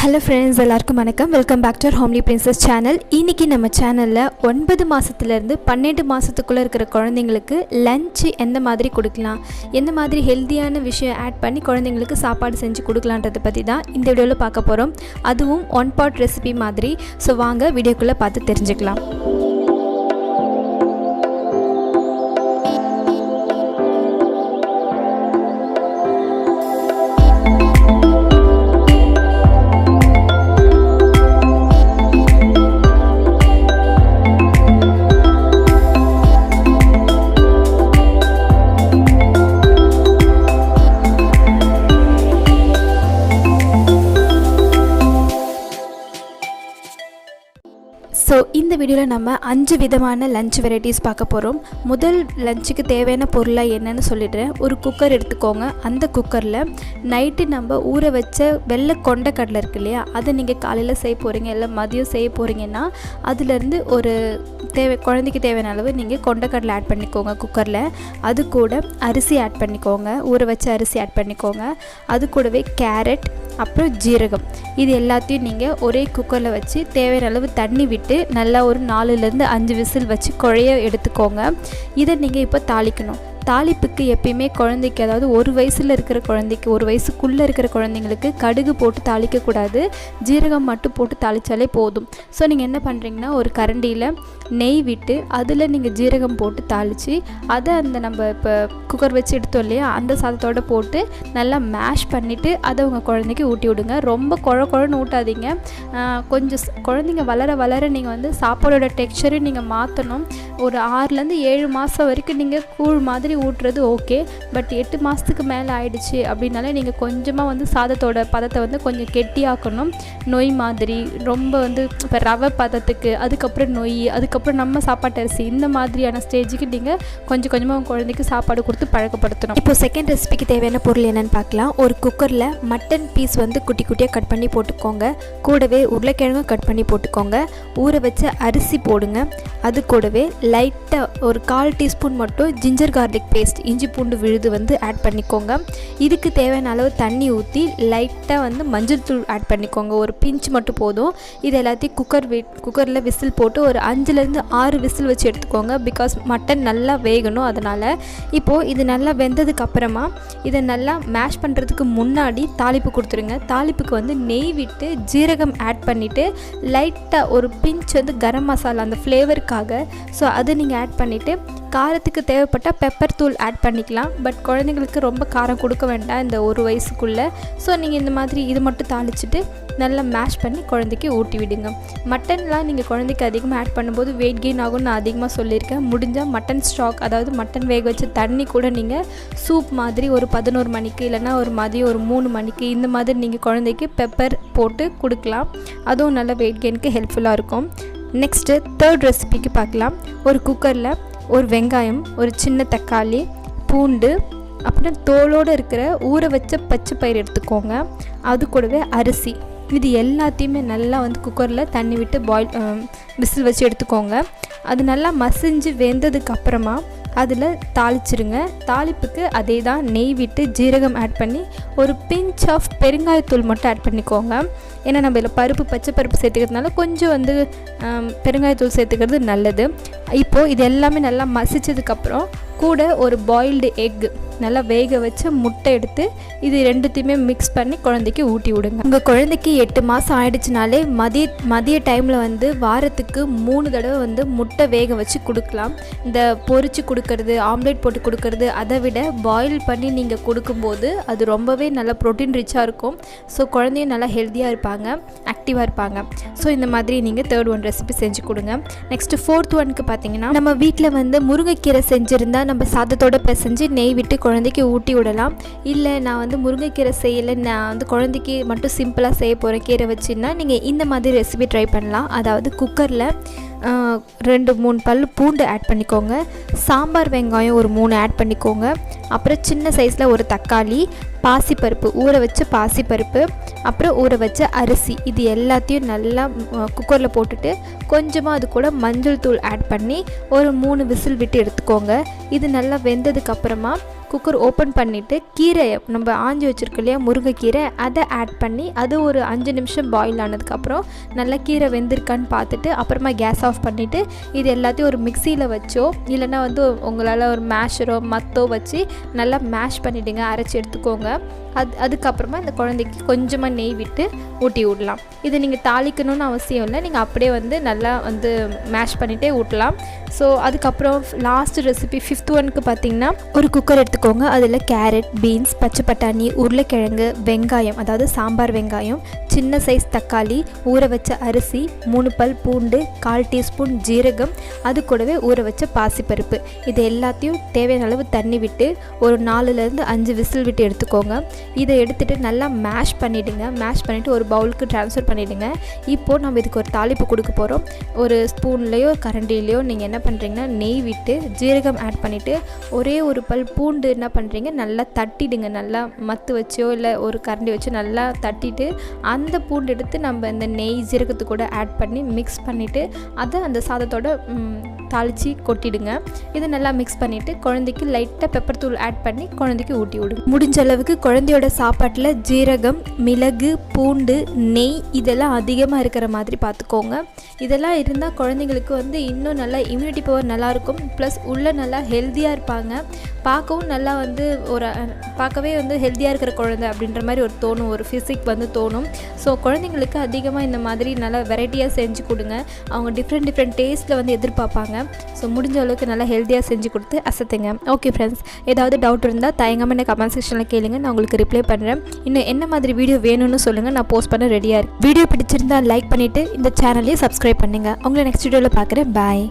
Hello friends, எல்லாருக்கும் வணக்கம். Welcome back to Homely Princess channel. இன்றைக்கி நம்ம சேனலில் 9 மாதத்துலேருந்து 12 மாதத்துக்குள்ளே இருக்கிற குழந்தைங்களுக்கு லஞ்சு எந்த மாதிரி கொடுக்கலாம், எந்த மாதிரி ஹெல்த்தியான விஷயம் ஆட் பண்ணி குழந்தைங்களுக்கு சாப்பாடு செஞ்சு கொடுக்கலான்றதை பற்றி தான் இந்த வீடியோவில் பார்க்க போகிறோம். அதுவும் ஒன் பாட் ரெசிபி மாதிரி. ஸோ வாங்க வீடியோக்குள்ளே பார்த்து தெரிஞ்சுக்கலாம். ஸோ இந்த வீடியோவில் நம்ம 5 விதமான லஞ்ச் வெரைட்டிஸ் பார்க்க போகிறோம். முதல் லஞ்சுக்கு தேவையான பொருளாக என்னென்னு சொல்லிடுறேன். ஒரு குக்கர் எடுத்துக்கோங்க. அந்த குக்கரில் நைட்டு நம்ம ஊற வச்ச வெள்ளை கொண்டைக்கடலை இருக்கு இல்லையா, அதை நீங்கள் காலையில் செய்ய போகிறீங்க இல்லை மதியம் செய்ய போகிறீங்கன்னா அதுலேருந்து ஒரு குழந்தைக்கு தேவையான அளவு நீங்கள் கொண்டைக்கடலை ஆட் பண்ணிக்கோங்க குக்கரில். அது கூட அரிசி ஆட் பண்ணிக்கோங்க, ஊற வச்ச அரிசி ஆட் பண்ணிக்கோங்க. அது கூடவே கேரட், அப்புறம் ஜீரகம், இது எல்லாத்தையும் நீங்கள் ஒரே குக்கரில் வச்சு தேவையான அளவு தண்ணி விட்டு நல்லா ஒரு 4லேருந்து 5 விசில் வச்சு குழைய எடுத்துக்கோங்க. இதை நீங்கள் இப்போ தாளிக்கணும். தாளிப்புக்கு எப்பயுமே குழந்தைக்கு, அதாவது 1 வயசில் இருக்கிற குழந்தைக்கு, 1 வயசுக்குள்ளே இருக்கிற குழந்தைங்களுக்கு கடுகு போட்டு தாளிக்கக்கூடாது, ஜீரகம் மட்டும் போட்டு தாளித்தாலே போதும். ஸோ நீங்கள் என்ன பண்ணுறீங்கன்னா, ஒரு கரண்டியில் நெய் விட்டு அதில் நீங்கள் ஜீரகம் போட்டு தாளித்து அதை நம்ம இப்போ குக்கர் வச்சு எடுத்தோம் இல்லையா, அந்த சாதத்தோடு போட்டு நல்லா மேஷ் பண்ணிவிட்டு அதை உங்கள் குழந்தைக்கு ஊட்டி விடுங்க. ரொம்ப குழன்னு ஊட்டாதீங்க. கொஞ்சம் குழந்தைங்க வளர வளர நீங்கள் சாப்பாடோட டெக்ஸ்சரையும் நீங்கள் மாற்றணும். ஒரு 6லேருந்து 7 மாதம் வரைக்கும் நீங்கள் கூழ் மாதிரி ஊட்டுறது ஓகே. பட் 8 மாதத்துக்கு மேலே ஆயிடுச்சு அப்படின்னாலே நீங்கள் கொஞ்சமாக சாதத்தோட பதத்தை கொஞ்சம் கெட்டியாக்கணும். நொய் மாதிரி ரொம்ப இப்போ ரவை பதத்துக்கு, அதுக்கப்புறம் நொய், அதுக்கப்புறம் நம்ம சாப்பாட்டு அரிசி, இந்த மாதிரியான ஸ்டேஜுக்கு நீங்கள் கொஞ்சம் கொஞ்சமாக குழந்தைக்கு சாப்பாடு கொடுத்து பழக்கப்படுத்தணும். இப்போ செகண்ட் ரெசிபிக்கு தேவையான பொருள் என்னென்னு பார்க்கலாம். ஒரு குக்கரில் மட்டன் பீஸ் குட்டி குட்டியாக கட் பண்ணி போட்டுக்கோங்க. கூடவே உருளைக்கிழங்கும் கட் பண்ணி போட்டுக்கோங்க. ஊற வச்ச அரிசி போடுங்க. அது கூடவே லைட்டாக ஒரு 1/4 டீஸ்பூன் மட்டும் ஜிஞ்சர் கார்லிக் பேஸ்ட், இஞ்சி பூண்டு விழுது ஆட் பண்ணிக்கோங்க. இதுக்கு தேவையான அளவு தண்ணி ஊற்றி லைட்டாக மஞ்சள் தூள் ஆட் பண்ணிக்கோங்க. ஒரு பிஞ்ச் மட்டும் போதும். இது எல்லாத்தையும் குக்கரில் விசில் போட்டு ஒரு 5லேருந்து 6 விசில் வச்சு எடுத்துக்கோங்க. பிகாஸ் மட்டன் நல்லா வேகணும். அதனால் இப்போது இது நல்லா வெந்ததுக்கு அப்புறமா இதை நல்லா மேஷ் பண்ணுறதுக்கு முன்னாடி தாளிப்பு கொடுத்துருங்க. தாளிப்புக்கு நெய் விட்டு ஜீரகம் ஆட் பண்ணிவிட்டு லைட்டாக ஒரு பிஞ்ச் கரம் மசாலா அந்த ஃப்ளேவருக்காக, ஸோ அதை நீங்கள் ஆட் பண்ணிவிட்டு காரத்துக்கு தேவைப்பட்ட பெப்பர் தூள் ஆட் பண்ணிக்கலாம். பட் குழந்தைங்களுக்கு ரொம்ப காரம் கொடுக்க வேண்டாம் இந்த 1 வயசுக்குள்ளே. ஸோ நீங்கள் இந்த மாதிரி இது மட்டும் தாளிச்சிட்டு நல்லா மேஷ் பண்ணி குழந்தைக்கு ஊட்டி விடுங்க. மட்டன்லாம் நீங்கள் குழந்தைக்கு அதிகமாக ஆட் பண்ணும்போது வெயிட் கெயின் ஆகும்னு நான் அதிகமாக சொல்லியிருக்கேன். முடிஞ்சால் மட்டன் ஸ்டாக், அதாவது மட்டன் வேக வச்சு தண்ணி கூட நீங்கள் சூப் மாதிரி ஒரு 11 மணிக்கு இல்லைனா ஒரு மதியம் ஒரு 3 மணிக்கு இந்த மாதிரி நீங்கள் குழந்தைக்கு பெப்பர் போட்டு கொடுக்கலாம். அதுவும் நல்ல வெயிட் கெயினுக்கு ஹெல்ப்ஃபுல்லாக இருக்கும். நெக்ஸ்ட்டு தேர்ட் ரெசிபிக்கு பார்க்கலாம். ஒரு குக்கரில் ஒரு வெங்காயம், ஒரு சின்ன தக்காளி, பூண்டு, அப்புறம் தோலோடு இருக்கிற ஊற வச்ச பச்சை பயிர் எடுத்துக்கோங்க. அது கூடவே அரிசி, இது எல்லாத்தையுமே நல்லா குக்கரில் தண்ணி விட்டு விசில் வச்சு எடுத்துக்கோங்க. அது நல்லா மசிஞ்சு வெந்ததுக்கு அப்புறமா அதில் தாளிச்சிருங்க. தாளிப்புக்கு அதே தான் நெய் விட்டு ஜீரகம் ஆட் பண்ணி ஒரு பிஞ்ச் ஆஃப் பெருங்காயத்தூள் மட்டும் ஆட் பண்ணிக்கோங்க. ஏன்னா நம்ம இதில் பச்சை பருப்பு சேர்த்துக்கிறதுனால கொஞ்சம் பெருங்காயத்தூள் சேர்த்துக்கிறது நல்லது. இப்போது இது எல்லாமே நல்லா மசிச்சதுக்கப்புறம் கூட ஒரு பாயில்டு எக், நல்லா வேக வச்ச முட்டை எடுத்து இது ரெண்டுத்தையுமே மிக்ஸ் பண்ணி குழந்தைக்கு ஊட்டி விடுங்க. உங்கள் குழந்தைக்கு 8 மாதம் ஆயிடுச்சுனாலே மதிய டைமில் வாரத்துக்கு 3 தடவை முட்டை வேக வச்சு கொடுக்கலாம். இந்த பொரிச்சு கொடுக்கறது, ஆம்லேட் போட்டு கொடுக்கறது, அதை விட பாயில் பண்ணி நீங்கள் கொடுக்கும்போது அது ரொம்பவே நல்லா ப்ரோட்டீன் ரிச்சாக இருக்கும். ஸோ குழந்தையும் நல்லா ஹெல்த்தியாக இருப்பாங்க, ஆக்டிவாக இருப்பாங்க. ஸோ இந்த மாதிரி நீங்கள் தேர்ட் ஒன் ரெசிபி செஞ்சு கொடுங்க. நெக்ஸ்ட்டு ஃபோர்த் ஒனுக்கு பார்த்தீங்கன்னா, நம்ம வீட்டில் முருங்கைக்கீரை செஞ்சுருந்தா நம்ம சாதத்தோடு பிசைஞ்சு நெய் விட்டு குழந்தைக்கு ஊட்டி விடலாம். இல்லை நான் முருங்கைக்கீரை செய்யலை, நான் குழந்தைக்கு மட்டும் சிம்பிளாக செய்ய போகிறேன் கீரை வச்சுன்னா நீங்கள் இந்த மாதிரி ரெசிபி ட்ரை பண்ணலாம். அதாவது குக்கரில் 2-3 பல் பூண்டு ஆட் பண்ணிக்கோங்க. சாம்பார் வெங்காயம் ஒரு 3 ஆட் பண்ணிக்கோங்க. அப்புறம் சின்ன சைஸில் ஒரு தக்காளி, பாசிப்பருப்பு, ஊற வச்ச பாசிப்பருப்பு, அப்புறம் ஊற வச்ச அரிசி, இது எல்லாத்தையும் நல்லா குக்கரில் போட்டுட்டு கொஞ்சமாக அது கூட மஞ்சள் தூள் ஆட் பண்ணி ஒரு 3 விசில் விட்டு எடுத்துக்கோங்க. இது நல்லா வெந்ததுக்கப்புறமா குக்கர் ஓப்பன் பண்ணிவிட்டு கீரை நம்ம ஆஞ்சி வச்சுருக்கோம் இல்லையா முருங்கைக்கீரை, அதை ஆட் பண்ணி அது ஒரு 5 நிமிஷம் பாயில் ஆனதுக்கப்புறம் நல்லா கீரை வெந்திருக்கான்னு பார்த்துட்டு அப்புறமா கேஸ் ஆஃப் பண்ணிவிட்டு இது எல்லாத்தையும் ஒரு மிக்சியில் வச்சோ இல்லைன்னா வந்து உங்களால் ஒரு மேஷரோ மத்தோ வச்சு நல்லா மேஷ் பண்ணிவிடுங்க, அரைச்சி எடுத்துக்கோங்க. அதுக்கப்புறமா இந்த குழந்தைக்கு கொஞ்சமாக நெய் விட்டு ஊட்டி விடலாம். இது நீங்கள் தாளிக்கணும்னு அவசியம் இல்லை, நீங்கள் அப்படியே வந்து நல்லா வந்து மேஷ் பண்ணிகிட்டே ஊட்டலாம். ஸோ அதுக்கப்புறம் லாஸ்ட் ரெசிபி 5th ஒனுக்கு பார்த்திங்கன்னா ஒரு குக்கர் எடுத்துக்கோங்க. அதில் கேரட், பீன்ஸ், பச்சை பட்டாணி, உருளைக்கிழங்கு, வெங்காயம், அதாவது சாம்பார் வெங்காயம், சின்ன சைஸ் தக்காளி, ஊற வச்ச அரிசி, 3 பல் பூண்டு, 1/4 டீஸ்பூன் ஜீரகம், அது கூடவே ஊற வச்ச பாசிப்பருப்பு, இது எல்லாத்தையும் தேவையான அளவு தண்ணி விட்டு ஒரு 4லேருந்து 5 விசில் விட்டு எடுத்துக்கோங்க. இதை எடுத்துகிட்டு நல்லா மேஷ் பண்ணிவிடுங்க. மேஷ் பண்ணிவிட்டு ஒரு பவுலுக்கு ட்ரான்ஸ்ஃபர் பண்ணிவிடுங்க. இப்போது நம்ம இதுக்கு ஒரு தாளிப்பு கொடுக்க போகிறோம். ஒரு ஸ்பூன்லேயோ கரண்டிலேயோ நீங்கள் என்ன பண்ணுறீங்கன்னா நெய் விட்டு ஜீரகம் ஆட் பண்ணிவிட்டு ஒரே ஒரு பல் பூண்டு என்ன பண்ணுறீங்க நல்லா தட்டிடுங்க. நல்லா மத்து வச்சோ இல்லை ஒரு கரண்டி வச்சு நல்லா தட்டிட்டு அந்த பூண்டு எடுத்து நம்ம இந்த நெய் ஜீரகத்து கூட ஆட் பண்ணி மிக்ஸ் பண்ணிவிட்டு அதை அந்த சாதத்தோட தாளித்து கொட்டிடுங்க. இதை நல்லா மிக்ஸ் பண்ணிவிட்டு குழந்தைக்கு லைட்டாக பெப்பர் தூள் ஆட் பண்ணி குழந்தைக்கு ஊட்டி விடுங்க. முடிஞ்ச அளவுக்கு குழந்தையோட சாப்பாட்டில் ஜீரகம், மிளகு, பூண்டு, நெய் இதெல்லாம் அதிகமாக இருக்கிற மாதிரி பார்த்துக்கோங்க. இதெல்லாம் இருந்தால் குழந்தைங்களுக்கு வந்து இன்னும் நல்லா இம்யூனிட்டி பவர் நல்லாயிருக்கும். ப்ளஸ் உள்ளே நல்லா ஹெல்த்தியாக இருப்பாங்க. பார்க்கவும் நல்லா வந்து பார்க்கவே வந்து ஹெல்த்தியாக இருக்கிற குழந்தை அப்படின்ற மாதிரி தோணும், ஒரு ஃபிசிக் வந்து தோணும். ஸோ குழந்தைங்களுக்கு அதிகமாக இந்த மாதிரி நல்லா வெரைட்டியாக செஞ்சு கொடுங்க. அவங்க டிஃப்ரெண்ட் டேஸ்ட்டில் வந்து எதிர்பார்ப்பாங்க. ஸோ முடிஞ்ச அளவுக்கு நல்லா ஹெல்த்தியாக செஞ்சு கொடுத்து அசத்துங்க. ஓகே ஃப்ரெண்ட்ஸ், ஏதாவது டவுட் இருந்தால் தயங்காமல் என்ன கமெண்ட் செக்ஷனில் கேளுங்க, நான் உங்களுக்கு ரிப்ளை பண்ணுறேன். இன்னும் என்ன மாதிரி வீடியோ வேணும்னு சொல்லுங்கள், நான் போஸ்ட் பண்ண ரெடியாக இருக்கேன். வீடியோ பிடிச்சிருந்தால் லைக் பண்ணிவிட்டு இந்த சேனலையும் சப்ஸ்கிரைப் பண்ணுங்கள். உங்களை நெக்ஸ்ட் வீடியோவில் பார்க்குறேன். பாய்.